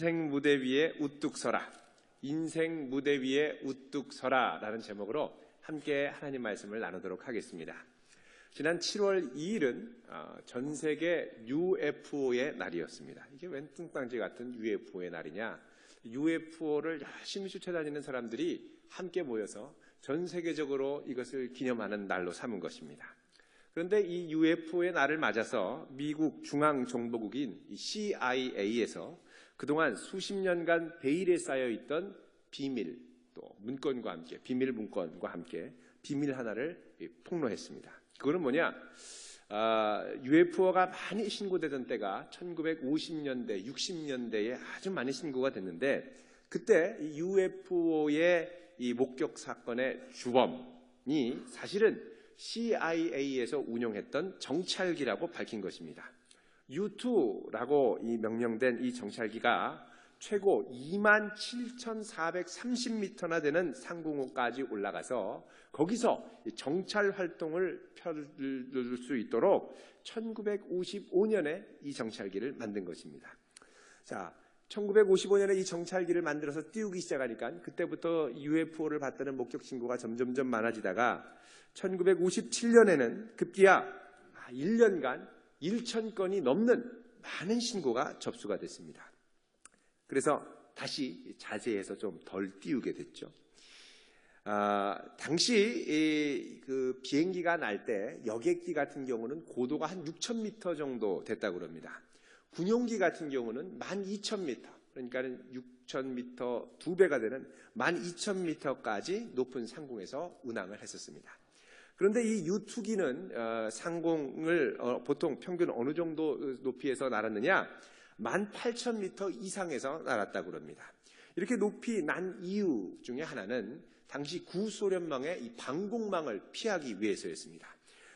인생 무대 위에 우뚝 서라. 인생 무대 위에 우뚝 서라 라는 제목으로 함께 하나님 말씀을 나누도록 하겠습니다. 지난 7월 2일은 전 세계 UFO의 날이었습니다. 이게 웬 뚱땅지 같은 UFO의 날이냐. UFO를 열심히 쫓아다니는 사람들이 함께 모여서 전 세계적으로 이것을 기념하는 날로 삼은 것입니다. 그런데 이 UFO의 날을 맞아서 미국 중앙정보국인 CIA에서 그동안 수십 년간 베일에 쌓여있던 비밀, 또 문건과 함께, 비밀 문건과 함께 비밀 하나를 폭로했습니다. 그거는 뭐냐? UFO가 많이 신고되던 때가 1950년대, 60년대에 아주 많이 신고가 됐는데 그때 이 UFO의 이 목격 사건의 주범이 사실은 CIA에서 운영했던 정찰기라고 밝힌 것입니다. U2라고 명명된 이 정찰기가 최고 27,430m나 되는 상공호까지 올라가서 거기서 정찰 활동을 펼칠 수 있도록 1955년에 이 정찰기를 만든 것입니다. 자, 1955년에 이 정찰기를 만들어서 띄우기 시작하니까 그때부터 UFO를 봤다는 목격 신고가 점점 많아지다가 1957년에는 급기야 1년간 1,000건이 넘는 많은 신고가 접수가 됐습니다. 그래서 다시 자제해서 좀 덜 띄우게 됐죠. 당시 그 비행기가 날 때 여객기 같은 경우는 고도가 한 6,000m 정도 됐다고 합니다. 군용기 같은 경우는 12,000m, 그러니까 6,000m 2배가 되는 12,000m까지 높은 상공에서 운항을 했었습니다. 그런데 이 U2기는 상공을 보통 평균 어느 정도 높이에서 날았느냐? 18,000m 이상에서 날았다고 합니다. 이렇게 높이 난 이유 중에 하나는 당시 구소련망의 이 방공망을 피하기 위해서였습니다.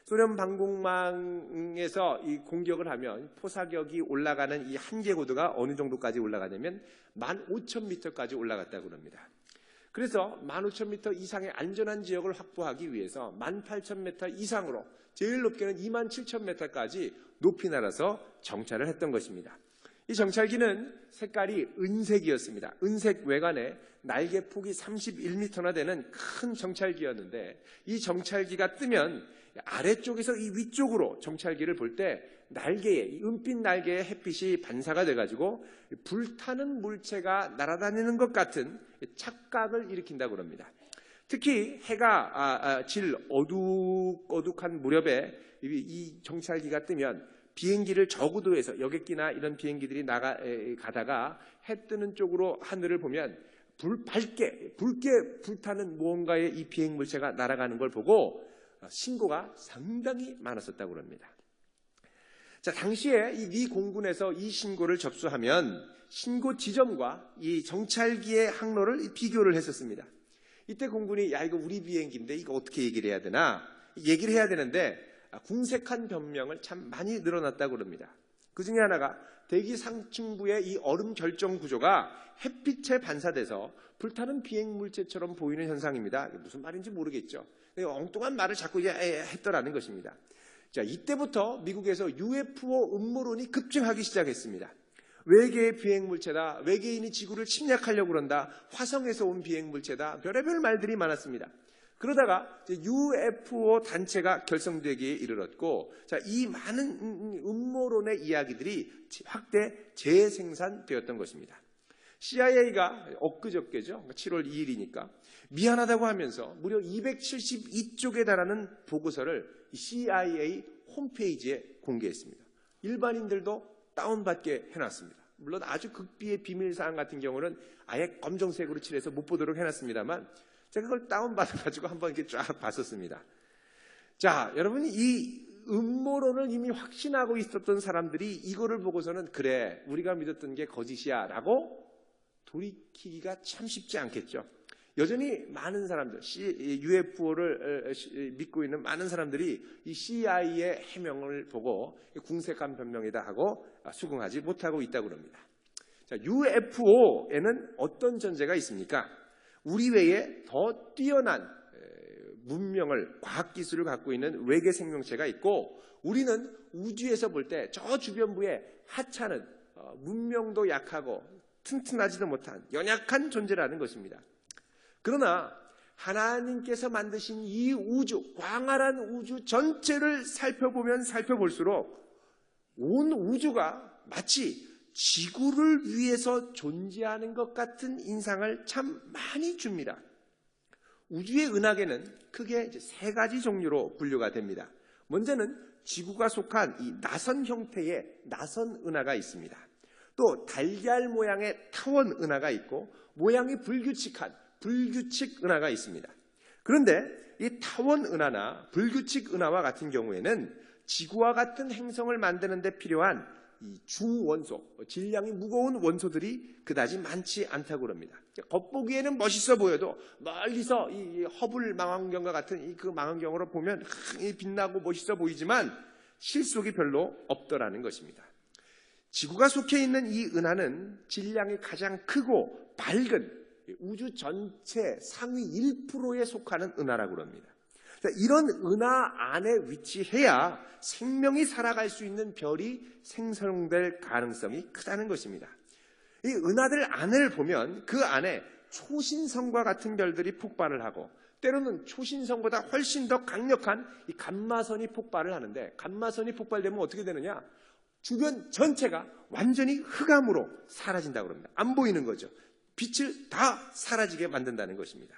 소련 방공망에서 이 공격을 하면 포사격이 올라가는 이 한계 고도가 어느 정도까지 올라가냐면 15,000m까지 올라갔다고 합니다. 그래서 15,000m 이상의 안전한 지역을 확보하기 위해서 18,000m 이상으로 제일 높게는 27,000m까지 높이 날아서 정찰을 했던 것입니다. 이 정찰기는 색깔이 은색이었습니다. 은색 외관에 날개 폭이 31m나 되는 큰 정찰기였는데 이 정찰기가 뜨면 아래쪽에서 이 위쪽으로 정찰기를 볼 때 날개에, 은빛 날개에 햇빛이 반사가 돼가지고 불타는 물체가 날아다니는 것 같은 착각을 일으킨다고 합니다. 특히 해가 질 어둑어둑한 무렵에 이 정찰기가 뜨면 비행기를 저고도에서 여객기나 이런 비행기들이 가다가 해 뜨는 쪽으로 하늘을 보면 붉게 불타는 무언가의 이 비행 물체가 날아가는 걸 보고 신고가 상당히 많았었다고 합니다. 자, 당시에 이 미 공군에서 이 신고를 접수하면 신고 지점과 이 정찰기의 항로를 비교를 했었습니다. 이때 공군이 야 이거 우리 비행기인데 이거 어떻게 얘기를 해야 되나? 얘기를 해야 되는데 궁색한 변명을 참 많이 늘어났다고 합니다. 그 중에 하나가 대기 상층부의 이 얼음 결정 구조가 햇빛에 반사돼서 불타는 비행 물체처럼 보이는 현상입니다. 무슨 말인지 모르겠죠. 엉뚱한 말을 자꾸 했더라는 것입니다. 자, 이때부터 미국에서 UFO 음모론이 급증하기 시작했습니다. 외계의 비행 물체다, 외계인이 지구를 침략하려고 그런다, 화성에서 온 비행 물체다, 별의별 말들이 많았습니다. 그러다가 UFO 단체가 결성되기에 이르렀고, 자, 이 많은 음모론의 이야기들이 확대 재생산되었던 것입니다. CIA가 엊그저께죠. 7월 2일이니까 미안하다고 하면서 무려 272쪽에 달하는 보고서를 CIA 홈페이지에 공개했습니다. 일반인들도 다운받게 해놨습니다. 물론 아주 극비의 비밀사항 같은 경우는 아예 검정색으로 칠해서 못 보도록 해놨습니다만 제가 그걸 다운받아가지고 한번 이렇게 쫙 봤었습니다. 자, 여러분이 이 음모론을 이미 확신하고 있었던 사람들이 이거를 보고서는 그래, 우리가 믿었던 게 거짓이야 라고 돌이키기가 참 쉽지 않겠죠. 여전히 많은 사람들, UFO를 믿고 있는 많은 사람들이 이 CIA의 해명을 보고 궁색한 변명이다 하고 수긍하지 못하고 있다고 합니다. 자, UFO에는 어떤 전제가 있습니까? 우리 외에 더 뛰어난 문명을, 과학기술을 갖고 있는 외계 생명체가 있고 우리는 우주에서 볼 때 저 주변부에 하찮은 문명도 약하고 튼튼하지도 못한 연약한 존재라는 것입니다. 그러나 하나님께서 만드신 이 우주, 광활한 우주 전체를 살펴보면 살펴볼수록 온 우주가 마치 지구를 위해서 존재하는 것 같은 인상을 참 많이 줍니다. 우주의 은하계는 크게 세 가지 종류로 분류가 됩니다. 먼저는 지구가 속한 이 나선 형태의 나선 은하가 있습니다. 또 달걀 모양의 타원 은하가 있고 모양이 불규칙한 불규칙 은하가 있습니다. 그런데 이 타원 은하나 불규칙 은하와 같은 경우에는 지구와 같은 행성을 만드는 데 필요한 이 주원소, 질량이 무거운 원소들이 그다지 많지 않다고 합니다. 겉보기에는 멋있어 보여도 멀리서 이 허블 망원경과 같은 그 망원경으로 보면 빛나고 멋있어 보이지만 실속이 별로 없더라는 것입니다. 지구가 속해 있는 이 은하는 질량이 가장 크고 밝은 우주 전체 상위 1%에 속하는 은하라고 합니다. 이런 은하 안에 위치해야 생명이 살아갈 수 있는 별이 생성될 가능성이 크다는 것입니다. 이 은하들 안을 보면 그 안에 초신성과 같은 별들이 폭발을 하고 때로는 초신성보다 훨씬 더 강력한 이 감마선이 폭발을 하는데 감마선이 폭발되면 어떻게 되느냐? 주변 전체가 완전히 흑암으로 사라진다고 합니다. 안 보이는 거죠. 빛을 다 사라지게 만든다는 것입니다.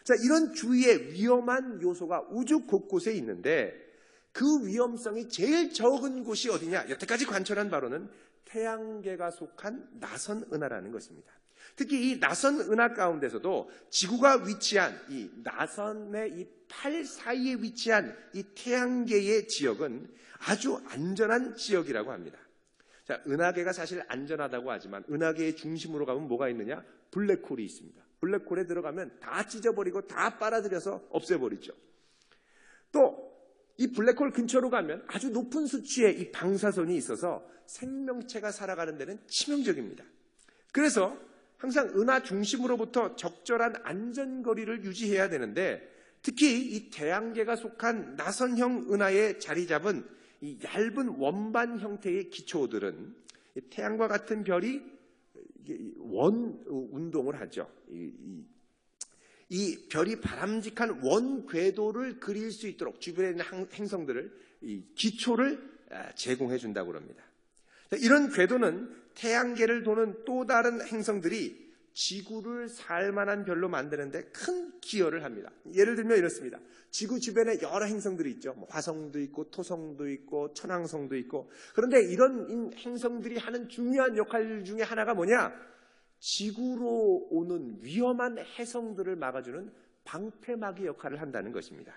자, 이런 주위에 위험한 요소가 우주 곳곳에 있는데 그 위험성이 제일 적은 곳이 어디냐? 여태까지 관찰한 바로는 태양계가 속한 나선 은하라는 것입니다. 특히 이 나선 은하 가운데서도 지구가 위치한 이 나선의 이 팔 사이에 위치한 이 태양계의 지역은 아주 안전한 지역이라고 합니다. 자, 은하계가 사실 안전하다고 하지만 은하계의 중심으로 가면 뭐가 있느냐? 블랙홀이 있습니다. 블랙홀에 들어가면 다 찢어버리고 다 빨아들여서 없애버리죠. 또 이 블랙홀 근처로 가면 아주 높은 수치의 이 방사선이 있어서 생명체가 살아가는 데는 치명적입니다. 그래서 항상 은하 중심으로부터 적절한 안전거리를 유지해야 되는데 특히 이 태양계가 속한 나선형 은하에 자리 잡은 이 얇은 원반 형태의 기초들은 태양과 같은 별이 원 운동을 하죠. 이 별이 바람직한 원 궤도를 그릴 수 있도록 주변에 있는 행성들을 이 기초를 제공해 준다고 합니다. 이런 궤도는 태양계를 도는 또 다른 행성들이 지구를 살만한 별로 만드는데 큰 기여를 합니다. 예를 들면 이렇습니다. 지구 주변에 여러 행성들이 있죠. 화성도 있고 토성도 있고 천왕성도 있고. 그런데 이런 행성들이 하는 중요한 역할 중에 하나가 뭐냐? 지구로 오는 위험한 해성들을 막아주는 방패막이 역할을 한다는 것입니다.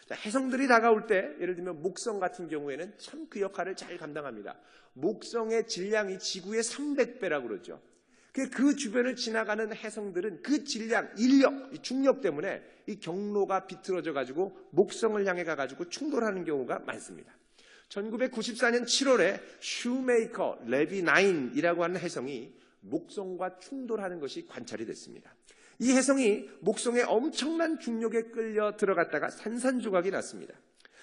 자, 해성들이 다가올 때 예를 들면 목성 같은 경우에는 참 그 역할을 잘 감당합니다. 목성의 질량이 지구의 300배라고 그러죠. 그 주변을 지나가는 해성들은 그 질량, 인력, 중력 때문에 이 경로가 비틀어져 가지고 목성을 향해 가가지고 충돌하는 경우가 많습니다. 1994년 7월에 슈메이커 레비9이라고 하는 해성이 목성과 충돌하는 것이 관찰이 됐습니다. 이 해성이 목성의 엄청난 중력에 끌려 들어갔다가 산산조각이 났습니다.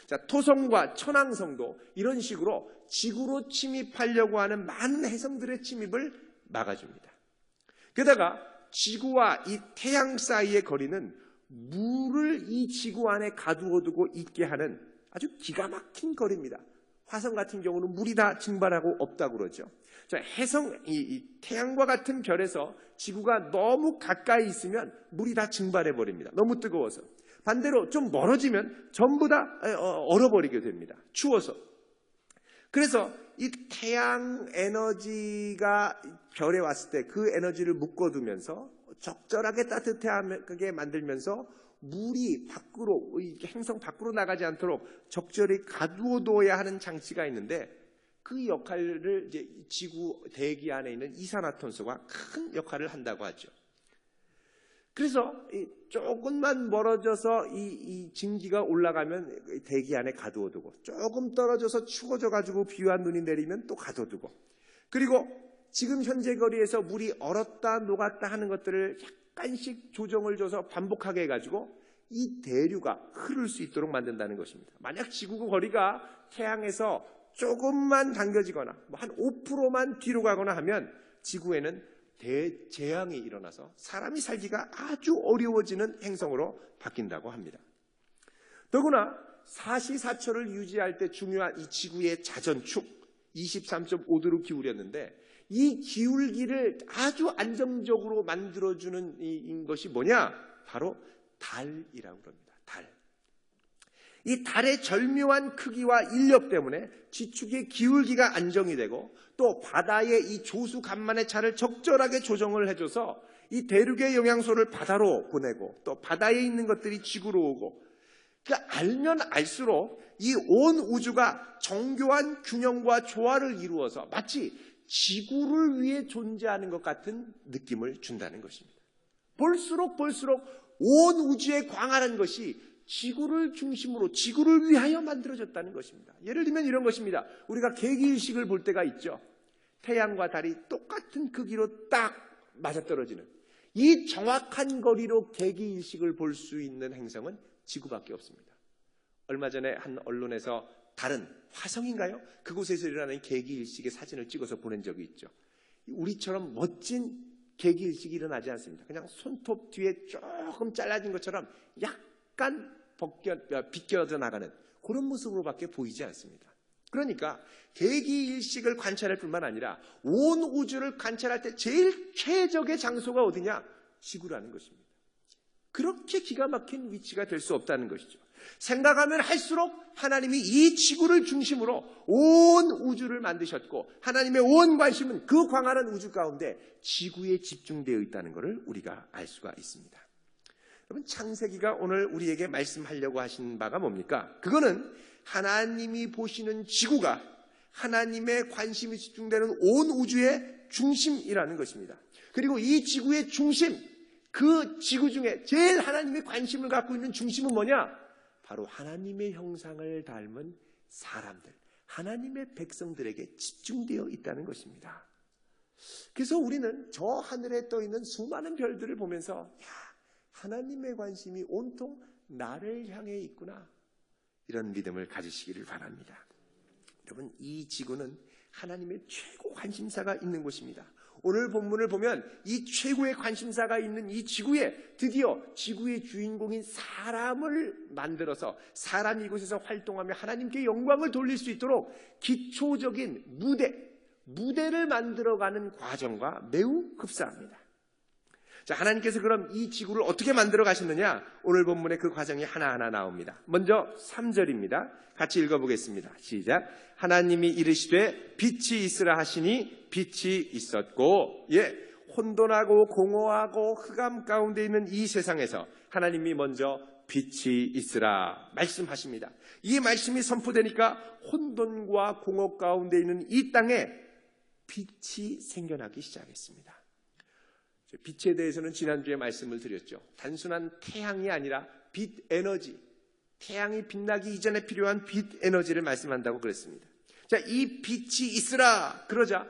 자, 토성과 천왕성도 이런 식으로 지구로 침입하려고 하는 많은 해성들의 침입을 막아줍니다. 게다가 지구와 이 태양 사이의 거리는 물을 이 지구 안에 가두어두고 있게 하는 아주 기가 막힌 거리입니다. 화성 같은 경우는 물이 다 증발하고 없다고 그러죠. 자, 이 태양과 같은 별에서 지구가 너무 가까이 있으면 물이 다 증발해 버립니다. 너무 뜨거워서. 반대로 좀 멀어지면 전부 다 얼어버리게 됩니다. 추워서. 그래서 이 태양 에너지가 별에 왔을 때 그 에너지를 묶어두면서 적절하게 따뜻하게 만들면서 물이 밖으로, 행성 밖으로 나가지 않도록 적절히 가두어둬야 하는 장치가 있는데 그 역할을 이제 지구 대기 안에 있는 이산화탄소가 큰 역할을 한다고 하죠. 그래서 조금만 멀어져서 이 증기가 올라가면 대기 안에 가두어두고 조금 떨어져서 추워져가지고 비와 눈이 내리면 또 가둬두고 그리고 지금 현재 거리에서 물이 얼었다 녹았다 하는 것들을 약간씩 조정을 줘서 반복하게 해가지고 이 대류가 흐를 수 있도록 만든다는 것입니다. 만약 지구 거리가 태양에서 조금만 당겨지거나 한 5%만 뒤로 가거나 하면 지구에는 대재앙이 일어나서 사람이 살기가 아주 어려워지는 행성으로 바뀐다고 합니다. 더구나 사시사철을 유지할 때 중요한 이 지구의 자전축 23.5도로 기울였는데 이 기울기를 아주 안정적으로 만들어주는 것이 뭐냐? 바로 달이라고 합니다. 달. 이 달의 절묘한 크기와 인력 때문에 지축의 기울기가 안정이 되고 또 바다의 이 조수 간만의 차를 적절하게 조정을 해줘서 이 대륙의 영양소를 바다로 보내고 또 바다에 있는 것들이 지구로 오고 그러니까 알면 알수록 이 온 우주가 정교한 균형과 조화를 이루어서 마치 지구를 위해 존재하는 것 같은 느낌을 준다는 것입니다. 볼수록 온 우주의 광활한 것이 지구를 중심으로 지구를 위하여 만들어졌다는 것입니다. 예를 들면 이런 것입니다. 우리가 개기일식을 볼 때가 있죠. 태양과 달이 똑같은 크기로 딱 맞아떨어지는 이 정확한 거리로 개기일식을 볼 수 있는 행성은 지구밖에 없습니다. 얼마 전에 한 언론에서 다른 화성인가요? 그곳에서 일어나는 개기일식의 사진을 찍어서 보낸 적이 있죠. 우리처럼 멋진 개기일식이 일어나지 않습니다. 그냥 손톱 뒤에 조금 잘라진 것처럼 약간 비껴져 나가는 그런 모습으로밖에 보이지 않습니다. 그러니까 개기일식을 관찰할 뿐만 아니라 온 우주를 관찰할 때 제일 최적의 장소가 어디냐? 지구라는 것입니다. 그렇게 기가 막힌 위치가 될 수 없다는 것이죠. 생각하면 할수록 하나님이 이 지구를 중심으로 온 우주를 만드셨고 하나님의 온 관심은 그 광활한 우주 가운데 지구에 집중되어 있다는 것을 우리가 알 수가 있습니다. 여러분, 창세기가 오늘 우리에게 말씀하려고 하신 바가 뭡니까? 그거는 하나님이 보시는 지구가 하나님의 관심이 집중되는 온 우주의 중심이라는 것입니다. 그리고 이 지구의 중심, 그 지구 중에 제일 하나님의 관심을 갖고 있는 중심은 뭐냐? 바로 하나님의 형상을 닮은 사람들, 하나님의 백성들에게 집중되어 있다는 것입니다. 그래서 우리는 저 하늘에 떠 있는 수많은 별들을 보면서 하나님의 관심이 온통 나를 향해 있구나, 이런 믿음을 가지시기를 바랍니다. 여러분, 이 지구는 하나님의 최고 관심사가 있는 곳입니다. 오늘 본문을 보면 이 최고의 관심사가 있는 이 지구에 드디어 지구의 주인공인 사람을 만들어서 사람이 이곳에서 활동하며 하나님께 영광을 돌릴 수 있도록 기초적인 무대를 만들어가는 과정과 매우 흡사합니다. 자, 하나님께서 그럼 이 지구를 어떻게 만들어 가셨느냐? 오늘 본문에 그 과정이 하나하나 나옵니다. 먼저 3절입니다. 같이 읽어보겠습니다. 시작. 하나님이 이르시되 빛이 있으라 하시니 빛이 있었고, 혼돈하고 공허하고 흑암 가운데 있는 이 세상에서 하나님이 먼저 빛이 있으라 말씀하십니다. 이 말씀이 선포되니까 혼돈과 공허 가운데 있는 이 땅에 빛이 생겨나기 시작했습니다. 빛에 대해서는 지난주에 말씀을 드렸죠. 단순한 태양이 아니라 빛 에너지, 태양이 빛나기 이전에 필요한 빛 에너지를 말씀한다고 그랬습니다. 자, 이 빛이 있으라 그러자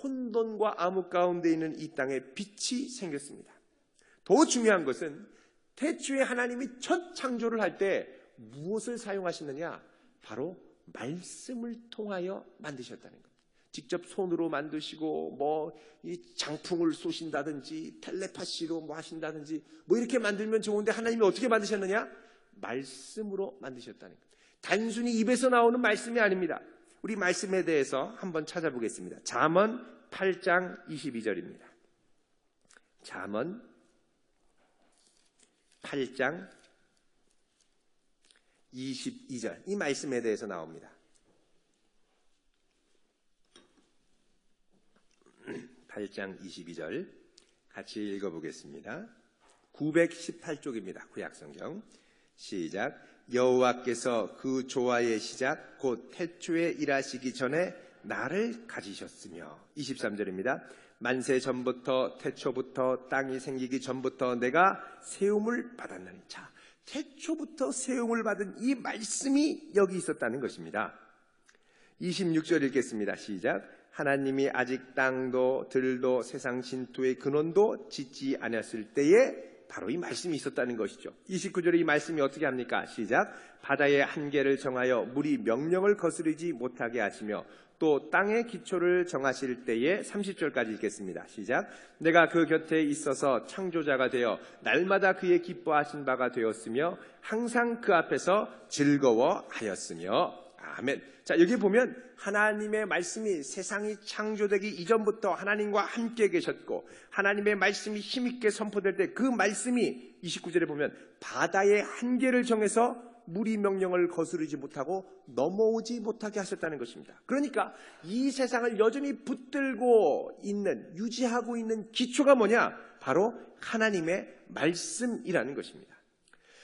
혼돈과 암흑 가운데 있는 이 땅에 빛이 생겼습니다. 더 중요한 것은 태초에 하나님이 첫 창조를 할 때 무엇을 사용하시느냐? 바로 말씀을 통하여 만드셨다는 겁니다. 직접 손으로 만드시고 이 장풍을 쏘신다든지 텔레파시로 하신다든지 이렇게 만들면 좋은데 하나님이 어떻게 만드셨느냐? 말씀으로 만드셨다는 겁니다. 단순히 입에서 나오는 말씀이 아닙니다. 우리 말씀에 대해서 한번 찾아보겠습니다. 잠언 8장 22절입니다. 잠언 8장 22절, 이 말씀에 대해서 나옵니다. 8장 22절 같이 읽어보겠습니다. 918쪽입니다. 구약성경. 시작. 여호와께서 그 조화의 시작 곧 태초에 일하시기 전에 나를 가지셨으며. 23절입니다. 만세 전부터 태초부터 땅이 생기기 전부터 내가 세움을 받았나니. 자, 태초부터 세움을 받은 이 말씀이 여기 있었다는 것입니다. 26절 읽겠습니다. 시작. 하나님이 아직 땅도 들도 세상 진토의 근원도 짓지 않았을 때에 바로 이 말씀이 있었다는 것이죠. 29절에 이 말씀이 어떻게 합니까? 시작. 바다의 한계를 정하여 물이 명령을 거스르지 못하게 하시며 또 땅의 기초를 정하실 때에 30절까지 읽겠습니다. 시작. 내가 그 곁에 있어서 창조자가 되어 날마다 그의 기뻐하신 바가 되었으며 항상 그 앞에서 즐거워하였으며. 아멘. 자, 여기 보면 하나님의 말씀이 세상이 창조되기 이전부터 하나님과 함께 계셨고 하나님의 말씀이 힘있게 선포될 때 그 말씀이 29절에 보면 바다의 한계를 정해서 무리 명령을 거스르지 못하고 넘어오지 못하게 하셨다는 것입니다. 그러니까 이 세상을 여전히 붙들고 있는, 유지하고 있는 기초가 뭐냐? 바로 하나님의 말씀이라는 것입니다.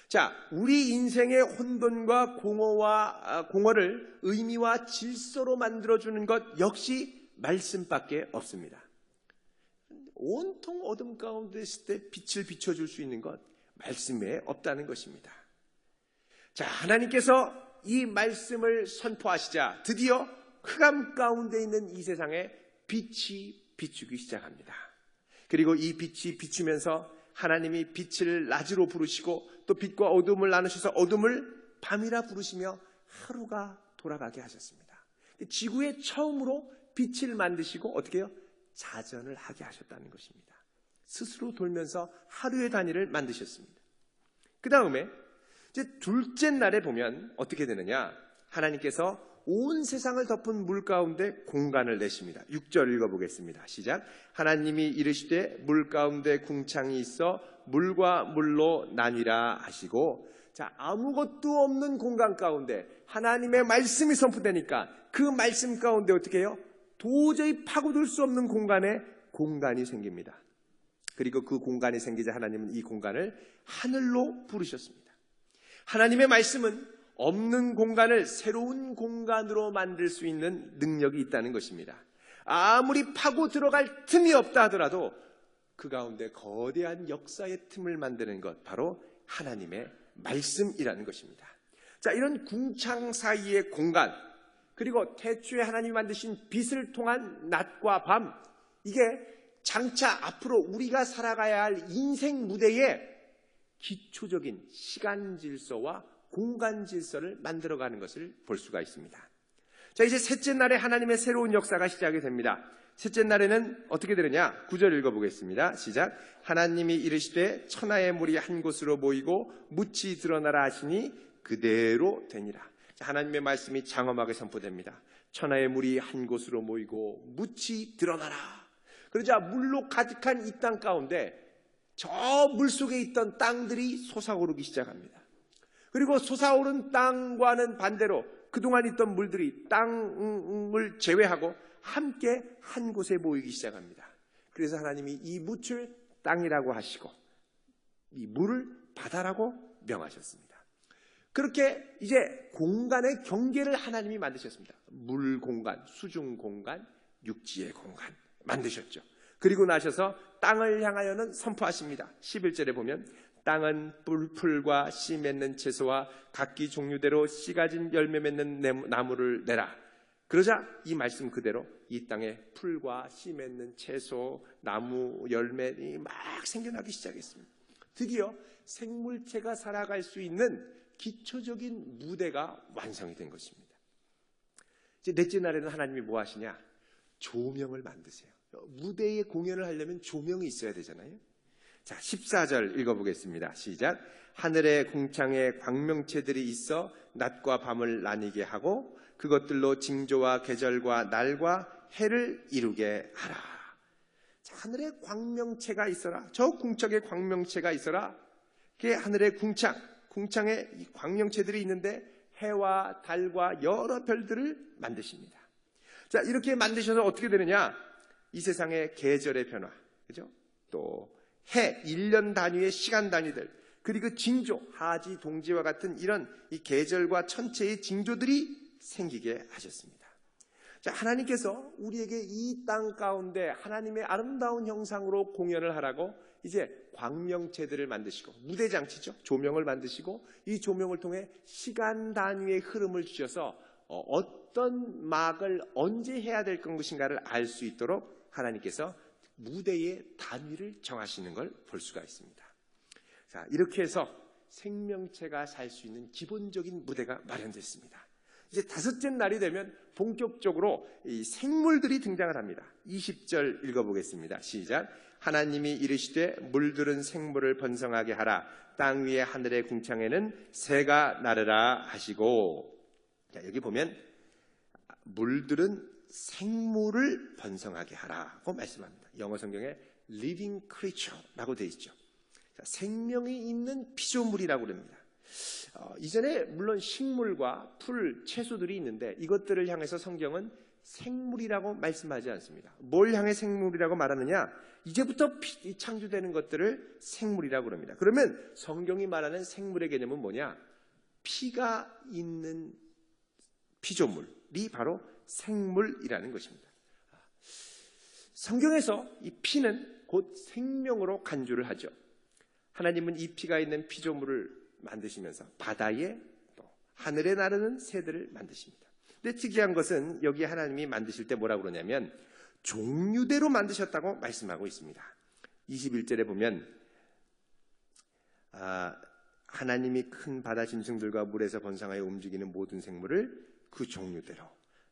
자, 우리 인생의 혼돈과 공허를 의미와 질서로 만들어주는 것 역시 말씀밖에 없습니다. 온통 어둠 가운데 있을 때 빛을 비춰줄 수 있는 것 말씀에 없다는 것입니다. 자, 하나님께서 이 말씀을 선포하시자 드디어 흑암 가운데 있는 이 세상에 빛이 비추기 시작합니다. 그리고 이 빛이 비추면서 하나님이 빛을 낮으로 부르시고 또 빛과 어둠을 나누셔서 어둠을 밤이라 부르시며 하루가 돌아가게 하셨습니다. 지구에 처음으로 빛을 만드시고 어떻게 해요? 자전을 하게 하셨다는 것입니다. 스스로 돌면서 하루의 단위를 만드셨습니다. 그 다음에 이제 둘째 날에 보면 어떻게 되느냐? 하나님께서 온 세상을 덮은 물 가운데 공간을 내십니다. 6절 읽어보겠습니다. 시작. 하나님이 이르시되 물 가운데 궁창이 있어 물과 물로 나뉘라 하시고, 자, 아무것도 없는 공간 가운데 하나님의 말씀이 선포되니까 그 말씀 가운데 어떻게 해요? 도저히 파고들 수 없는 공간이 생깁니다. 그리고 그 공간이 생기자 하나님은 이 공간을 하늘로 부르셨습니다. 하나님의 말씀은 없는 공간을 새로운 공간으로 만들 수 있는 능력이 있다는 것입니다. 아무리 파고 들어갈 틈이 없다 하더라도 그 가운데 거대한 역사의 틈을 만드는 것, 바로 하나님의 말씀이라는 것입니다. 자, 이런 궁창 사이의 공간, 그리고 태초에 하나님이 만드신 빛을 통한 낮과 밤, 이게 장차 앞으로 우리가 살아가야 할 인생 무대에 기초적인 시간 질서와 공간 질서를 만들어가는 것을 볼 수가 있습니다. 자, 이제 셋째 날에 하나님의 새로운 역사가 시작이 됩니다. 셋째 날에는 어떻게 되느냐? 9절 읽어보겠습니다. 시작. 하나님이 이르시되 천하의 물이 한 곳으로 모이고 묻이 드러나라 하시니 그대로 되니라. 자, 하나님의 말씀이 장엄하게 선포됩니다. 천하의 물이 한 곳으로 모이고 묻이 드러나라. 그러자 물로 가득한 이 땅 가운데 저 물속에 있던 땅들이 솟아오르기 시작합니다. 그리고 솟아오른 땅과는 반대로 그동안 있던 물들이 땅을 제외하고 함께 한 곳에 모이기 시작합니다. 그래서 하나님이 이 묻을 땅이라고 하시고 이 물을 바다라고 명하셨습니다. 그렇게 이제 공간의 경계를 하나님이 만드셨습니다. 물 공간, 수중 공간, 육지의 공간 만드셨죠. 그리고 나셔서 땅을 향하여는 선포하십니다. 11절에 보면 땅은 풀과 씨 맺는 채소와 각기 종류대로 씨 가진 열매 맺는 나무를 내라. 그러자 이 말씀 그대로 이 땅에 풀과 씨 맺는 채소, 나무, 열매이 막 생겨나기 시작했습니다. 드디어 생물체가 살아갈 수 있는 기초적인 무대가 완성이 된 것입니다. 이제 넷째 날에는 하나님이 뭐 하시냐? 조명을 만드세요. 무대에 공연을 하려면 조명이 있어야 되잖아요. 자, 14절 읽어보겠습니다. 시작. 하늘의 궁창에 광명체들이 있어 낮과 밤을 나뉘게 하고 그것들로 징조와 계절과 날과 해를 이루게 하라. 자, 하늘에 광명체가 있어라. 저 궁창에 광명체가 있어라. 그게 하늘의 궁창에 이 광명체들이 있는데 해와 달과 여러 별들을 만드십니다. 자, 이렇게 만드셔서 어떻게 되느냐? 이 세상의 계절의 변화, 그죠? 또 해, 1년 단위의 시간 단위들, 그리고 징조, 하지, 동지와 같은 이런 이 계절과 천체의 징조들이 생기게 하셨습니다. 자, 하나님께서 우리에게 이 땅 가운데 하나님의 아름다운 형상으로 공연을 하라고 이제 광명체들을 만드시고, 무대장치죠, 조명을 만드시고, 이 조명을 통해 시간 단위의 흐름을 주셔서 어떤 막을 언제 해야 될 것인가를 알 수 있도록 하나님께서 무대의 단위를 정하시는 걸 볼 수가 있습니다. 자, 이렇게 해서 생명체가 살 수 있는 기본적인 무대가 마련됐습니다. 이제 다섯째 날이 되면 본격적으로 이 생물들이 등장을 합니다. 20절 읽어보겠습니다. 시작. 하나님이 이르시되 물들은 생물을 번성하게 하라. 땅 위에 하늘의 궁창에는 새가 나르라 하시고. 자, 여기 보면 물들은 생물을 번성하게 하라고 말씀합니다. 영어 성경에 living creature라고 되어 있죠. 자, 생명이 있는 피조물이라고 합니다. 이전에 물론 식물과 풀, 채소들이 있는데 이것들을 향해서 성경은 생물이라고 말씀하지 않습니다. 뭘 향해 생물이라고 말하느냐? 이제부터 창조되는 것들을 생물이라고 합니다. 그러면 성경이 말하는 생물의 개념은 뭐냐? 피가 있는 피조물이 바로 생물이라는 것입니다. 성경에서 이 피는 곧 생명으로 간주를 하죠. 하나님은 이 피가 있는 피조물을 만드시면서 바다에 또 하늘에 나르는 새들을 만드십니다. 근데 특이한 것은 여기 하나님이 만드실 때 뭐라고 그러냐면 종류대로 만드셨다고 말씀하고 있습니다. 21절에 보면 하나님이 큰 바다 짐승들과 물에서 번성하여 움직이는 모든 생물을 그 종류대로,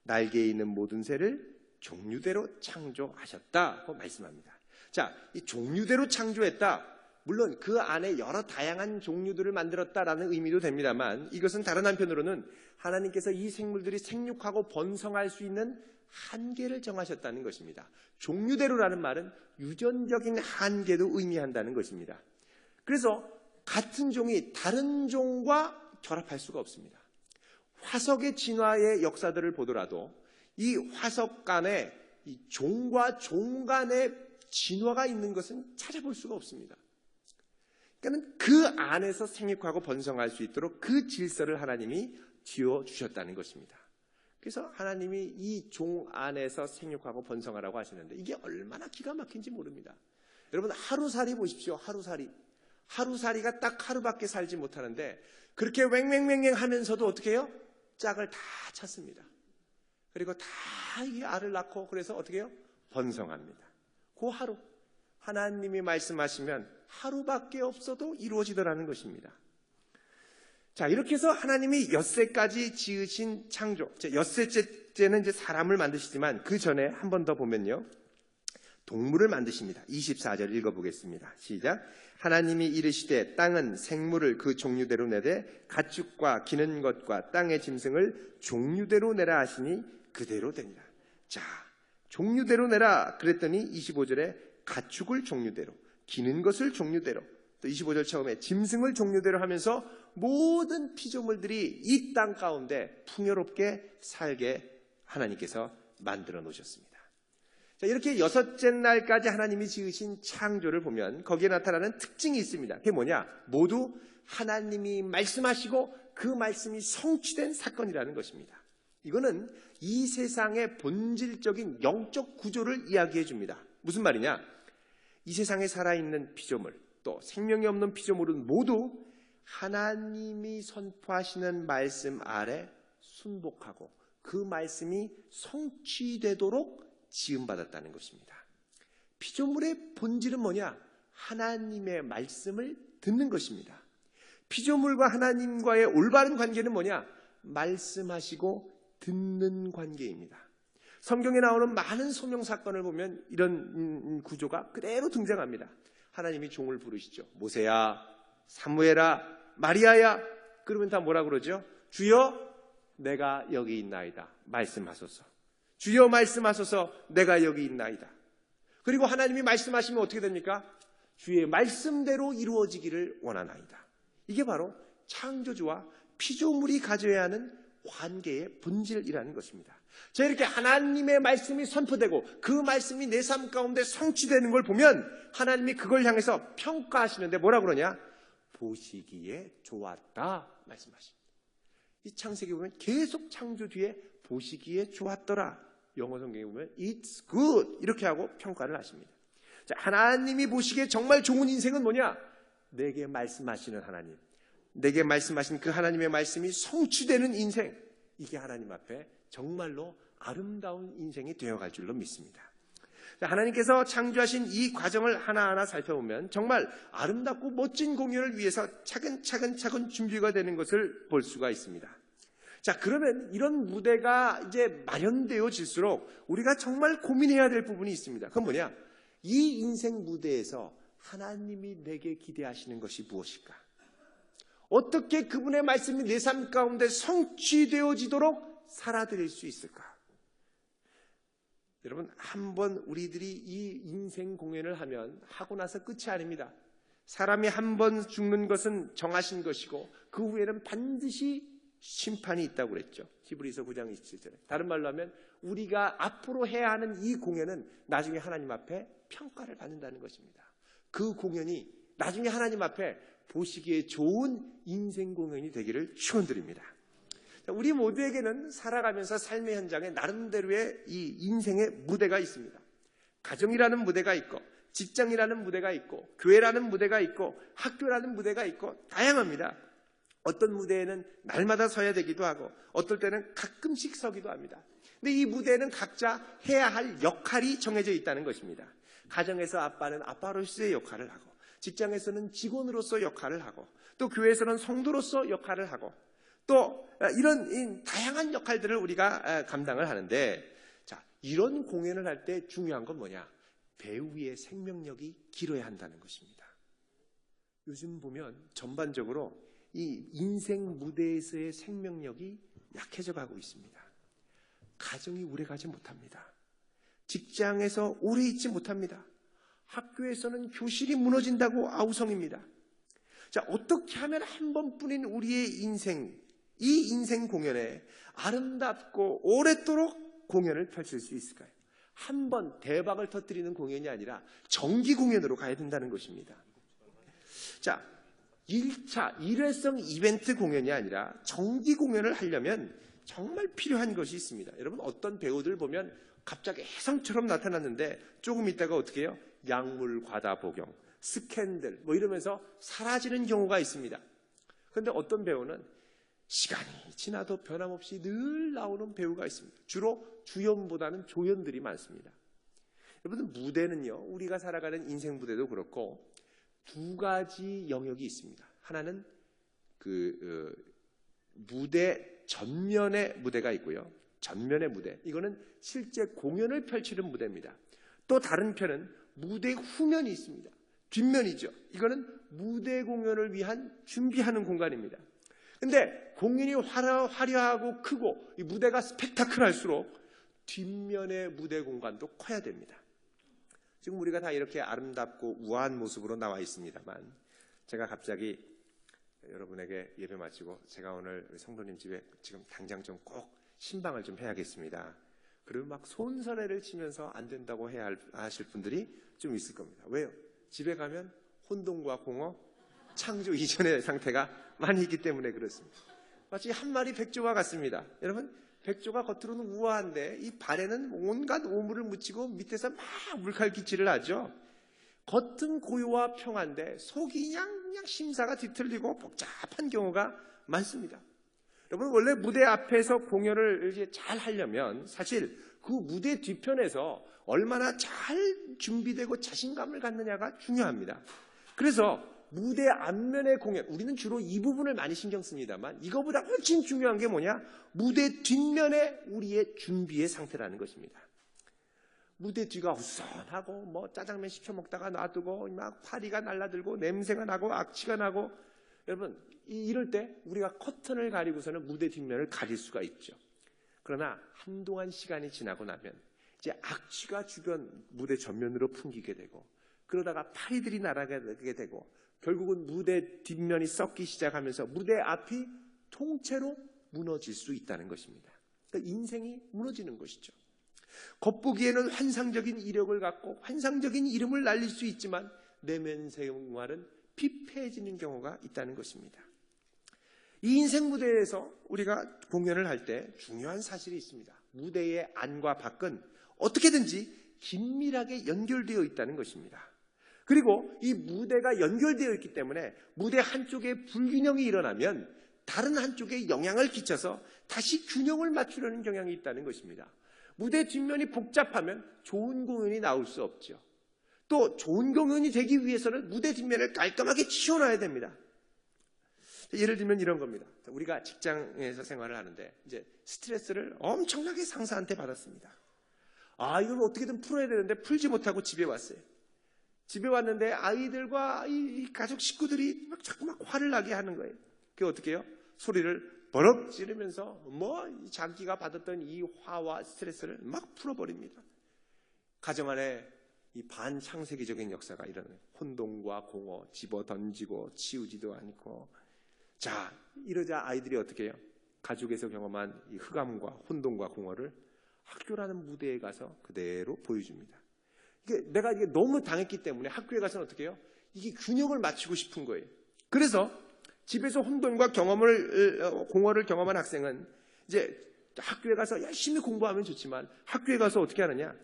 날개에 있는 모든 새를 종류대로 창조하셨다고 말씀합니다. 자, 이 종류대로 창조했다. 물론 그 안에 여러 다양한 종류들을 만들었다라는 의미도 됩니다만 이것은 다른 한편으로는 하나님께서 이 생물들이 생육하고 번성할 수 있는 한계를 정하셨다는 것입니다. 종류대로라는 말은 유전적인 한계도 의미한다는 것입니다. 그래서 같은 종이 다른 종과 결합할 수가 없습니다. 화석의 진화의 역사들을 보더라도 이 화석 간에 이 종과 종 간의 진화가 있는 것은 찾아볼 수가 없습니다. 그러니까 그 안에서 생육하고 번성할 수 있도록 그 질서를 하나님이 지어주셨다는 것입니다. 그래서 하나님이 이 종 안에서 생육하고 번성하라고 하시는데 이게 얼마나 기가 막힌지 모릅니다. 여러분 하루살이 보십시오. 하루살이가 딱 하루밖에 살지 못하는데 그렇게 왱왱왱왱 하면서도 어떻게 해요? 짝을 다 찾습니다. 그리고 다 이 알을 낳고 그래서 어떻게 해요? 번성합니다. 그 하루 하나님이 말씀하시면 하루밖에 없어도 이루어지더라는 것입니다. 자, 이렇게 해서 하나님이 엿새까지 지으신 창조. 엿새째는 이제 사람을 만드시지만 그 전에 한 번 더 보면요. 동물을 만드십니다. 24절 읽어보겠습니다. 시작. 하나님이 이르시되 땅은 생물을 그 종류대로 내되 가축과 기는 것과 땅의 짐승을 종류대로 내라 하시니 그대로 되니라. 자, 종류대로 내라 그랬더니 25절에 가축을 종류대로, 기는 것을 종류대로, 또 25절 처음에 짐승을 종류대로 하면서 모든 피조물들이 이 땅 가운데 풍요롭게 살게 하나님께서 만들어 놓으셨습니다. 자, 이렇게 여섯째 날까지 하나님이 지으신 창조를 보면 거기에 나타나는 특징이 있습니다. 그게 뭐냐? 모두 하나님이 말씀하시고 그 말씀이 성취된 사건이라는 것입니다. 이거는 이 세상의 본질적인 영적 구조를 이야기해 줍니다. 무슨 말이냐? 이 세상에 살아있는 피조물, 또 생명이 없는 피조물은 모두 하나님이 선포하시는 말씀 아래 순복하고 그 말씀이 성취되도록 지음받았다는 것입니다. 피조물의 본질은 뭐냐? 하나님의 말씀을 듣는 것입니다. 피조물과 하나님과의 올바른 관계는 뭐냐? 말씀하시고 듣는 관계입니다. 성경에 나오는 많은 소명 사건을 보면 이런 구조가 그대로 등장합니다. 하나님이 종을 부르시죠. 모세야, 사무엘아, 마리아야. 그러면 다 뭐라 그러죠? 주여, 내가 여기 있나이다. 말씀하소서. 주여 말씀하소서. 내가 여기 있나이다. 그리고 하나님이 말씀하시면 어떻게 됩니까? 주의 말씀대로 이루어지기를 원하나이다. 이게 바로 창조주와 피조물이 가져야 하는 관계의 본질이라는 것입니다. 자, 이렇게 하나님의 말씀이 선포되고 그 말씀이 내 삶 가운데 성취되는 걸 보면 하나님이 그걸 향해서 평가하시는데 뭐라 그러냐? 보시기에 좋았다 말씀하십니다. 이 창세기 보면 계속 창조 뒤에 보시기에 좋았더라. 영어 성경에 보면 It's good 이렇게 하고 평가를 하십니다. 자, 하나님이 보시기에 정말 좋은 인생은 뭐냐? 내게 말씀하시는 하나님, 내게 말씀하신 그 하나님의 말씀이 성취되는 인생, 이게 하나님 앞에 정말로 아름다운 인생이 되어갈 줄로 믿습니다. 자, 하나님께서 창조하신 이 과정을 하나하나 살펴보면 정말 아름답고 멋진 공연을 위해서 차근차근 준비가 되는 것을 볼 수가 있습니다. 자, 그러면 이런 무대가 이제 마련되어질수록 우리가 정말 고민해야 될 부분이 있습니다. 그건 뭐냐? 이 인생 무대에서 하나님이 내게 기대하시는 것이 무엇일까? 어떻게 그분의 말씀이 내 삶 가운데 성취되어지도록 살아드릴 수 있을까? 여러분, 한번 우리들이 이 인생 공연을 하고 나서 끝이 아닙니다. 사람이 한 번 죽는 것은 정하신 것이고 그 후에는 반드시 심판이 있다고 그랬죠. 히브리서 9장 27절에. 다른 말로 하면 우리가 앞으로 해야 하는 이 공연은 나중에 하나님 앞에 평가를 받는다는 것입니다. 그 공연이 나중에 하나님 앞에 보시기에 좋은 인생 공연이 되기를 축원드립니다. 우리 모두에게는 살아가면서 삶의 현장에 나름대로의 이 인생의 무대가 있습니다. 가정이라는 무대가 있고, 직장이라는 무대가 있고, 교회라는 무대가 있고, 학교라는 무대가 있고, 다양합니다. 어떤 무대에는 날마다 서야 되기도 하고, 어떨 때는 가끔씩 서기도 합니다. 근데 이 무대에는 각자 해야 할 역할이 정해져 있다는 것입니다. 가정에서 아빠는 아빠로서의 역할을 하고, 직장에서는 직원으로서 역할을 하고, 또 교회에서는 성도로서 역할을 하고, 또 이런 다양한 역할들을 우리가 감당을 하는데, 자, 이런 공연을 할 때 중요한 건 뭐냐? 배우의 생명력이 길어야 한다는 것입니다. 요즘 보면 전반적으로 이 인생 무대에서의 생명력이 약해져 가고 있습니다. 가정이 오래가지 못합니다. 직장에서 오래 있지 못합니다. 학교에서는 교실이 무너진다고 아우성입니다. 자, 어떻게 하면 한 번뿐인 우리의 인생, 이 인생 공연에 아름답고 오랫도록 공연을 펼칠 수 있을까요? 한 번 대박을 터뜨리는 공연이 아니라 정기 공연으로 가야 된다는 것입니다. 자, 1차 일회성 이벤트 공연이 아니라 정기 공연을 하려면 정말 필요한 것이 있습니다. 여러분, 어떤 배우들 보면 갑자기 혜성처럼 나타났는데 조금 있다가 어떻게 해요? 약물 과다 복용, 스캔들 뭐 이러면서 사라지는 경우가 있습니다. 그런데 어떤 배우는 시간이 지나도 변함없이 늘 나오는 배우가 있습니다. 주로 주연보다는 조연들이 많습니다. 여러분, 무대는요, 우리가 살아가는 인생 무대도 그렇고 두 가지 영역이 있습니다. 하나는 무대 전면의 무대가 있고요. 전면의 무대, 이거는 실제 공연을 펼치는 무대입니다. 또 다른 편은 무대 후면이 있습니다. 뒷면이죠. 이거는 무대 공연을 위한 준비하는 공간입니다. 근데 공연이 화려하고 크고 이 무대가 스펙타클할수록 뒷면의 무대 공간도 커야 됩니다. 지금 우리가 다 이렇게 아름답고 우아한 모습으로 나와 있습니다만, 제가 갑자기 여러분에게 예배 마치고 제가 오늘 성도님 집에 지금 당장 좀 꼭 신방을 좀 해야겠습니다. 그리고 막 손서래를 치면서 안 된다고 해야 하실 분들이 좀 있을 겁니다. 왜요? 집에 가면 혼돈과 공허, 창조 이전의 상태가 많이 있기 때문에 그렇습니다. 마치 한 마리 백조와 같습니다. 여러분, 백조가 겉으로는 우아한데 이 발에는 온갖 오물을 묻히고 밑에서 막 물칼기질을 하죠. 겉은 고요와 평안데 속이 그냥 심사가 뒤틀리고 복잡한 경우가 많습니다. 여러분, 원래 무대 앞에서 공연을 이제 잘 하려면 사실 그 무대 뒤편에서 얼마나 잘 준비되고 자신감을 갖느냐가 중요합니다. 그래서 무대 앞면의 공연, 우리는 주로 이 부분을 많이 신경 씁니다만 이거보다 훨씬 중요한 게 뭐냐? 무대 뒷면에 우리의 준비의 상태라는 것입니다. 무대 뒤가 우선하고 뭐 짜장면 시켜 먹다가 놔두고 막 파리가 날라들고 냄새가 나고 악취가 나고, 여러분, 이럴 때 우리가 커튼을 가리고서는 무대 뒷면을 가릴 수가 있죠. 그러나 한동안 시간이 지나고 나면 이제 악취가 주변 무대 전면으로 풍기게 되고, 그러다가 파리들이 날아가게 되고, 결국은 무대 뒷면이 썩기 시작하면서 무대 앞이 통째로 무너질 수 있다는 것입니다. 그러니까 인생이 무너지는 것이죠. 겉보기에는 환상적인 이력을 갖고 환상적인 이름을 날릴 수 있지만 내면 생활은 피폐해지는 경우가 있다는 것입니다. 이 인생 무대에서 우리가 공연을 할 때 중요한 사실이 있습니다. 무대의 안과 밖은 어떻게든지 긴밀하게 연결되어 있다는 것입니다. 그리고 이 무대가 연결되어 있기 때문에 무대 한쪽에 불균형이 일어나면 다른 한쪽에 영향을 끼쳐서 다시 균형을 맞추려는 경향이 있다는 것입니다. 무대 뒷면이 복잡하면 좋은 공연이 나올 수 없죠. 또 좋은 공연이 되기 위해서는 무대 뒷면을 깔끔하게 치워놔야 됩니다. 예를 들면 이런 겁니다. 우리가 직장에서 생활을 하는데 이제 스트레스를 엄청나게 상사한테 받았습니다. 이걸 어떻게든 풀어야 되는데 풀지 못하고 집에 왔어요. 집에 왔는데 아이들과 이 가족 식구들이 자꾸 화를 나게 하는 거예요. 그게 어떻게 해요? 소리를 버럭 지르면서 자기가 받았던 이 화와 스트레스를 막 풀어버립니다. 가정 안에 이 반창세기적인 역사가 일어나요. 혼돈과 공허, 집어 던지고 치우지도 않고. 자, 이러자 아이들이 어떻게 해요? 가족에서 경험한 이 흑암과 혼돈과 공허를 학교라는 무대에 가서 그대로 보여줍니다. 내가 이게 너무 당했기 때문에 학교에 가서는 어떻게 해요? 이게 균형을 맞추고 싶은 거예요. 그래서 집에서 혼돈과 공허를 경험한 학생은 이제 학교에 가서 열심히 공부하면 좋지만 학교에 가서 어떻게 하느냐?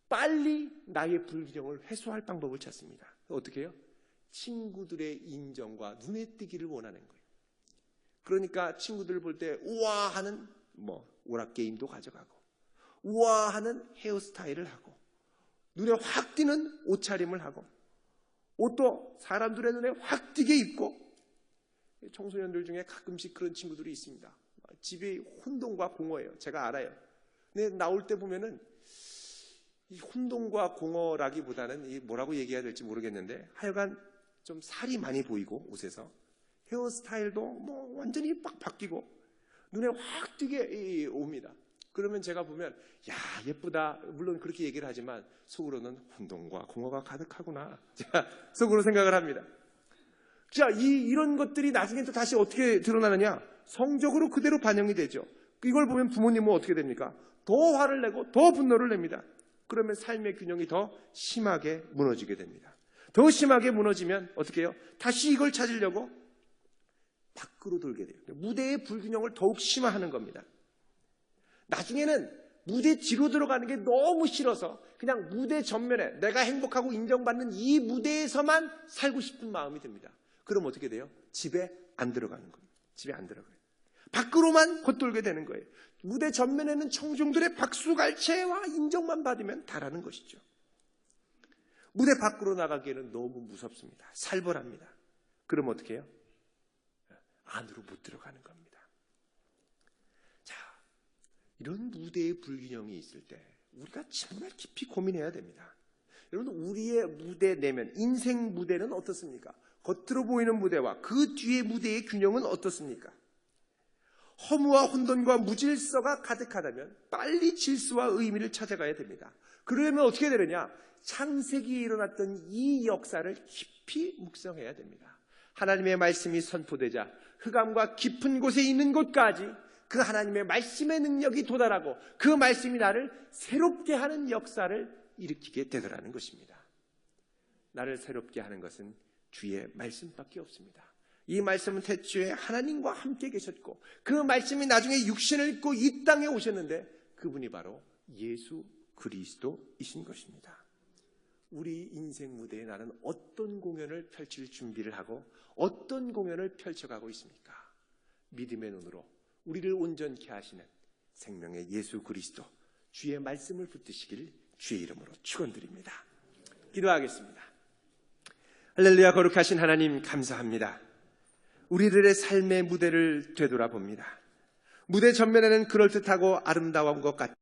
빨리 나의 불균형을 해소할 방법을 찾습니다. 어떻게 해요? 친구들의 인정과 눈에 띄기를 원하는 거예요. 그러니까 친구들을 볼 때 우와 하는 오락게임도 가져가고 우와 하는 헤어스타일을 하고 눈에 확 띄는 옷차림을 하고 옷도 사람들의 눈에 확 띄게 입고. 청소년들 중에 가끔씩 그런 친구들이 있습니다. 집이 혼돈과 공허예요. 제가 알아요. 근데 나올 때 보면은 이 혼돈과 공허라기보다는 이 뭐라고 얘기해야 될지 모르겠는데 하여간 좀 살이 많이 보이고 옷에서 헤어스타일도 완전히 막 바뀌고 눈에 확 띄게 옵니다. 그러면 제가 보면 야 예쁘다 물론 그렇게 얘기를 하지만 속으로는 혼돈과 공허가 가득하구나 제가 속으로 생각을 합니다. 자, 이런 것들이 나중에 또 다시 어떻게 드러나느냐? 성적으로 그대로 반영이 되죠. 이걸 보면 부모님은 어떻게 됩니까? 더 화를 내고 더 분노를 냅니다. 그러면 삶의 균형이 더 심하게 무너지게 됩니다. 더 심하게 무너지면 어떻게 해요? 다시 이걸 찾으려고 밖으로 돌게 돼요. 무대의 불균형을 더욱 심화하는 겁니다. 나중에는 무대 뒤로 들어가는 게 너무 싫어서 그냥 무대 전면에 내가 행복하고 인정받는 이 무대에서만 살고 싶은 마음이 듭니다. 그럼 어떻게 돼요? 집에 안 들어가는 거예요. 집에 안 들어가요. 밖으로만 겉돌게 되는 거예요. 무대 전면에는 청중들의 박수갈채와 인정만 받으면 다라는 것이죠. 무대 밖으로 나가기에는 너무 무섭습니다. 살벌합니다. 그럼 어떻게 해요? 안으로 못 들어가는 겁니다. 자, 이런 무대의 불균형이 있을 때 우리가 정말 깊이 고민해야 됩니다. 여러분, 우리의 무대 내면, 인생 무대는 어떻습니까? 겉으로 보이는 무대와 그 뒤의 무대의 균형은 어떻습니까? 허무와 혼돈과 무질서가 가득하다면 빨리 질서와 의미를 찾아가야 됩니다. 그러려면 어떻게 되느냐? 창세기에 일어났던 이 역사를 깊이 묵상해야 됩니다. 하나님의 말씀이 선포되자 흑암과 깊은 곳에 있는 곳까지 그 하나님의 말씀의 능력이 도달하고 그 말씀이 나를 새롭게 하는 역사를 일으키게 되더라는 것입니다. 나를 새롭게 하는 것은 주의 말씀밖에 없습니다. 이 말씀은 태초에 하나님과 함께 계셨고 그 말씀이 나중에 육신을 입고 이 땅에 오셨는데 그분이 바로 예수 그리스도이신 것입니다. 우리 인생 무대에 나는 어떤 공연을 펼칠 준비를 하고 어떤 공연을 펼쳐가고 있습니까? 믿음의 눈으로 우리를 온전케 하시는 생명의 예수 그리스도 주의 말씀을 붙드시길 주의 이름으로 축원드립니다. 기도하겠습니다. 할렐루야. 거룩하신 하나님 감사합니다. 우리들의 삶의 무대를 되돌아봅니다. 무대 전면에는 그럴듯하고 아름다운 것 같습니다.